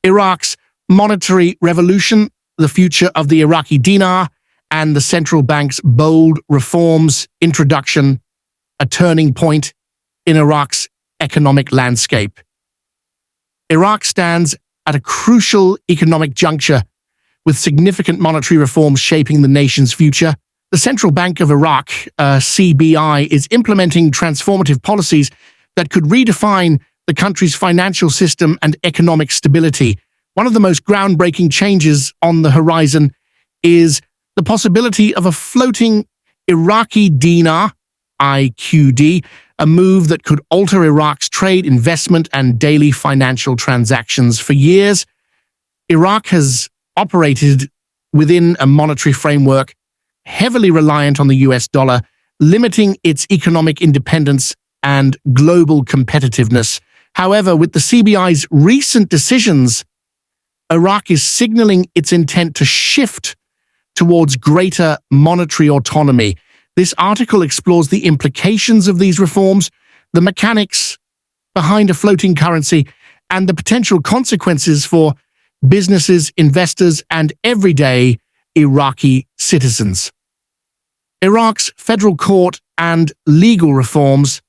Iraq's monetary revolution, the future of the Iraqi Dinar, and the central bank's bold reforms introduction, a turning point in Iraq's economic landscape. Iraq stands at a crucial economic juncture, with significant monetary reforms shaping the nation's future. The Central Bank of Iraq, CBI, is implementing transformative policies that could redefine the country's financial system and economic stability. One of the most groundbreaking changes on the horizon is the possibility of a floating Iraqi Dinar, IQD, a move that could alter Iraq's trade, investment, and daily financial transactions. For years, Iraq has operated within a monetary framework heavily reliant on the US dollar, limiting its economic independence and global competitiveness. However, with the CBI's recent decisions, Iraq is signaling its intent to shift towards greater monetary autonomy. This article explores the implications of these reforms, the mechanics behind a floating currency, and the potential consequences for businesses, investors, and everyday Iraqi citizens. Iraq's federal court and legal reforms,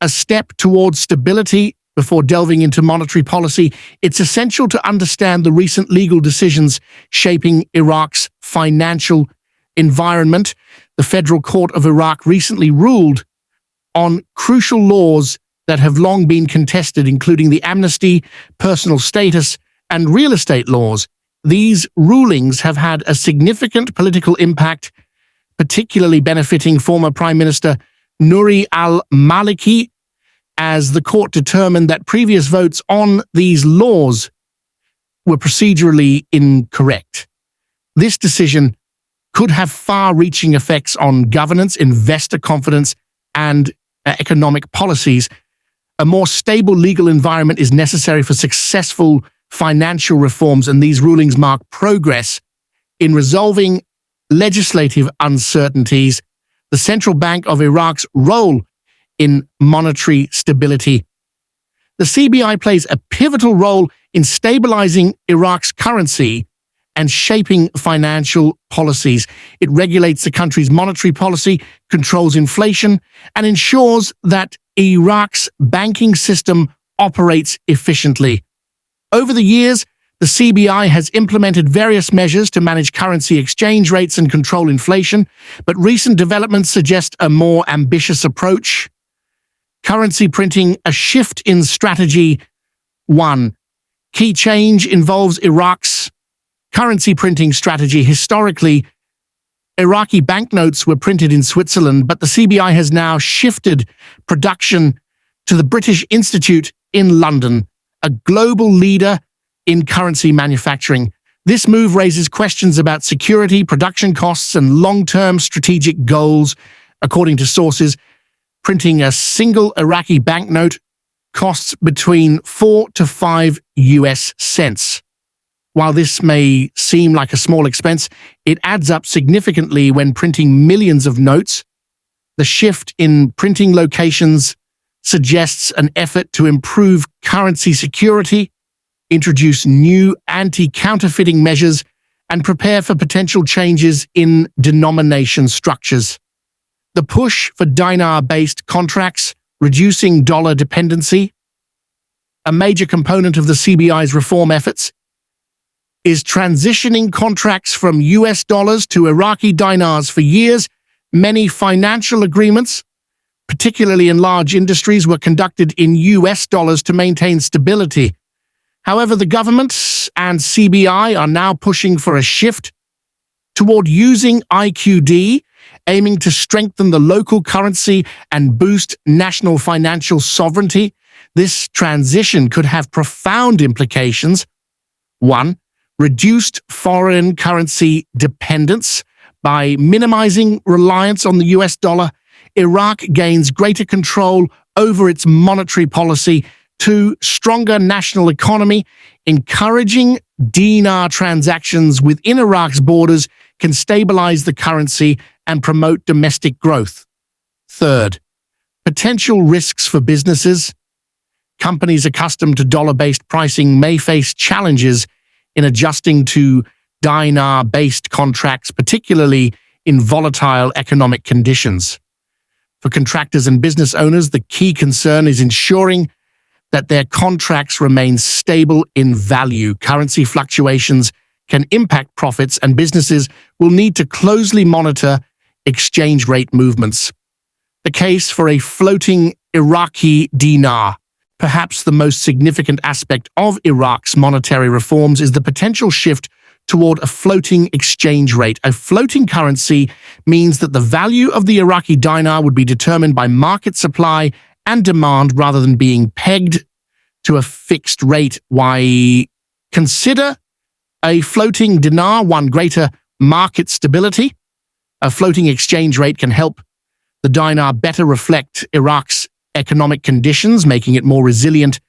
a step towards stability. Before delving into monetary policy, it's essential to understand the recent legal decisions shaping Iraq's financial environment. The Federal Court of Iraq recently ruled on crucial laws that have long been contested, including the amnesty, personal status, and real estate laws. These rulings have had a significant political impact, particularly benefiting former Prime Minister Nouri al-Maliki, as the court determined that previous votes on these laws were procedurally incorrect. This decision could have far-reaching effects on governance, investor confidence, and economic policies. A more stable legal environment is necessary for successful financial reforms, and these rulings mark progress in resolving legislative uncertainties. The Central Bank of Iraq's role in monetary stability. The CBI plays a pivotal role in stabilizing Iraq's currency and shaping financial policies. It regulates the country's monetary policy, controls inflation, and ensures that Iraq's banking system operates efficiently. Over the years, the CBI has implemented various measures to manage currency exchange rates and control inflation, but recent developments suggest a more ambitious approach. Currency printing, a shift in strategy. 1. Key change involves Iraq's currency printing strategy. Historically, Iraqi banknotes were printed in Switzerland, but the CBI has now shifted production to the British Institute in London, a global leader in currency manufacturing. This move raises questions about security, production costs, and long-term strategic goals. According to sources, printing a single Iraqi banknote costs between 4 to 5 US cents. While this may seem like a small expense, it adds up significantly when printing millions of notes. The shift in printing locations suggests an effort to improve currency security, introduce new anti-counterfeiting measures, and prepare for potential changes in denomination structures. The push for dinar-based contracts, reducing dollar dependency. A major component of the CBI's reform efforts is transitioning contracts from US dollars to Iraqi dinars. For years, many financial agreements, particularly in large industries, were conducted in US dollars to maintain stability. However, the government and CBI are now pushing for a shift toward using IQD, aiming to strengthen the local currency and boost national financial sovereignty. This transition could have profound implications. 1. Reduced foreign currency dependence. By minimizing reliance on the US dollar, Iraq gains greater control over its monetary policy. 2. Stronger national economy. Encouraging dinar transactions within Iraq's borders can stabilize the currency and promote domestic growth. 3. Potential risks for businesses. companies accustomed to dollar-based pricing may face challenges in adjusting to dinar-based contracts, particularly in volatile economic conditions. For contractors and business owners, the key concern is ensuring that their contracts remain stable in value. Currency fluctuations can impact profits, and businesses will need to closely monitor exchange rate movements. The case for a floating Iraqi dinar. Perhaps the most significant aspect of Iraq's monetary reforms is the potential shift toward a floating exchange rate. A floating currency means that the value of the Iraqi dinar would be determined by market supply and demand rather than being pegged to a fixed rate. Why consider a floating dinar? One, greater market stability. A floating exchange rate can help the dinar better reflect Iraq's economic conditions, making it more resilient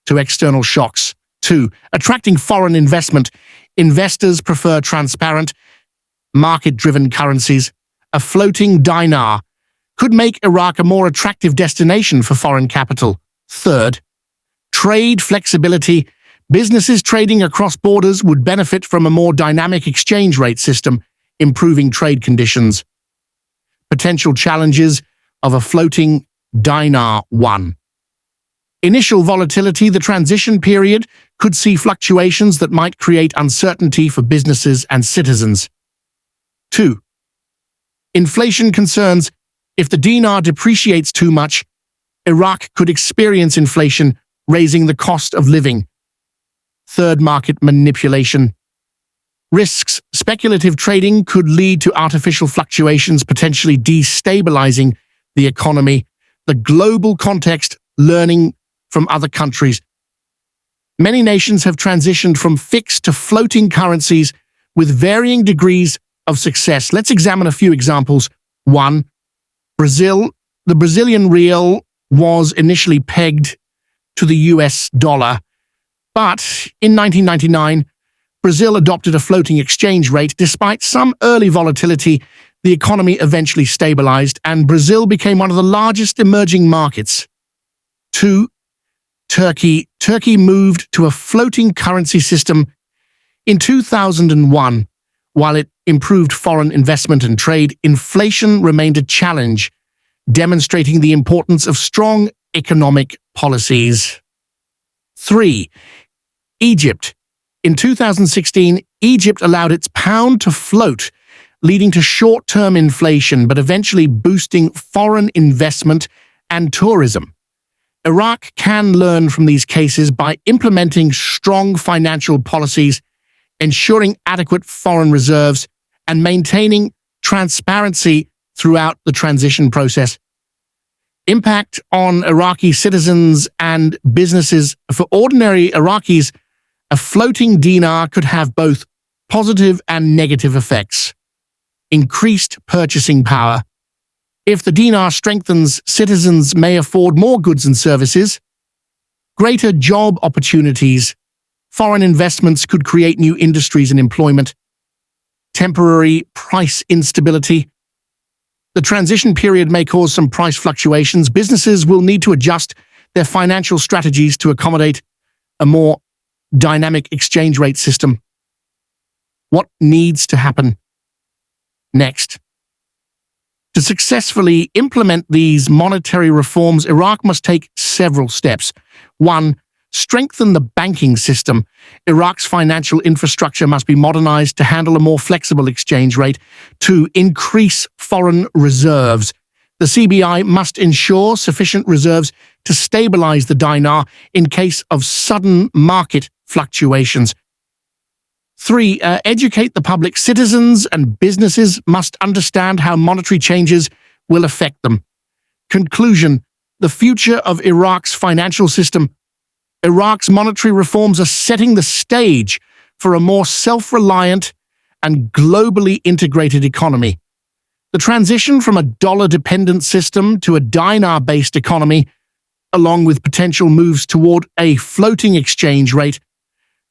to external shocks. 2, attracting foreign investment. Investors prefer transparent, market-driven currencies. A floating dinar could make Iraq a more attractive destination for foreign capital. 3, trade flexibility. Businesses trading across borders would benefit from a more dynamic exchange rate system, improving trade conditions. Potential challenges of a floating dinar. 1, initial volatility. The transition period could see fluctuations that might create uncertainty for businesses and citizens. 2, inflation concerns. If the dinar depreciates too much, Iraq could experience inflation, raising the cost of living. 3, market manipulation. Risks. Speculative trading could lead to artificial fluctuations, potentially destabilizing the economy. The global context, learning from other countries. Many nations have transitioned from fixed to floating currencies with varying degrees of success. Let's examine a few examples. 1, Brazil. The Brazilian real was initially pegged to the US dollar, but in 1999, Brazil adopted a floating exchange rate. Despite some early volatility, the economy eventually stabilized, and Brazil became one of the largest emerging markets. 2, Turkey. Turkey moved to a floating currency system in 2001. While it improved foreign investment and trade, inflation remained a challenge, demonstrating the importance of strong economic policies. 3, Egypt. In 2016, Egypt allowed its pound to float, leading to short-term inflation, but eventually boosting foreign investment and tourism. Iraq can learn from these cases by implementing strong financial policies, ensuring adequate foreign reserves, and maintaining transparency throughout the transition process. Impact on Iraqi citizens and businesses. For ordinary Iraqis, a floating dinar could have both positive and negative effects. Increased purchasing power. If the dinar strengthens, citizens may afford more goods and services. Greater job opportunities. Foreign investments could create new industries and employment. Temporary price instability. The transition period may cause some price fluctuations. Businesses will need to adjust their financial strategies to accommodate a more dynamic exchange rate system. What needs to happen next? To successfully implement these monetary reforms, Iraq must take several steps. 1, strengthen the banking system. Iraq's financial infrastructure must be modernized to handle a more flexible exchange rate. 2, increase foreign reserves. The CBI must ensure sufficient reserves to stabilize the dinar in case of sudden market fluctuations. 3, educate the public. Citizens and businesses must understand how monetary changes will affect them. Conclusion: the future of Iraq's financial system. Iraq's monetary reforms are setting the stage for a more self-reliant and globally integrated economy. The transition from a dollar-dependent system to a dinar-based economy, along with potential moves toward a floating exchange rate,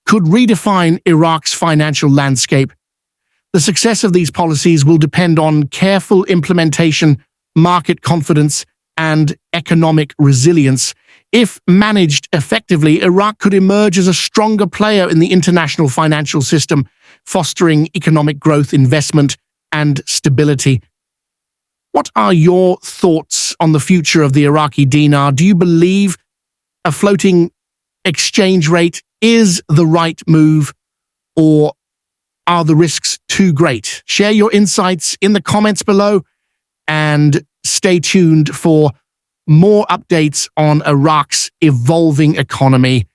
could redefine Iraq's financial landscape. The success of these policies will depend on careful implementation, market confidence, and economic resilience. If managed effectively, Iraq could emerge as a stronger player in the international financial system, fostering economic growth, investment, and stability. What are your thoughts on the future of the Iraqi dinar? Do you believe a floating exchange rate is the right move, or are the risks too great? Share your insights in the comments below and stay tuned for more updates on Iraq's evolving economy.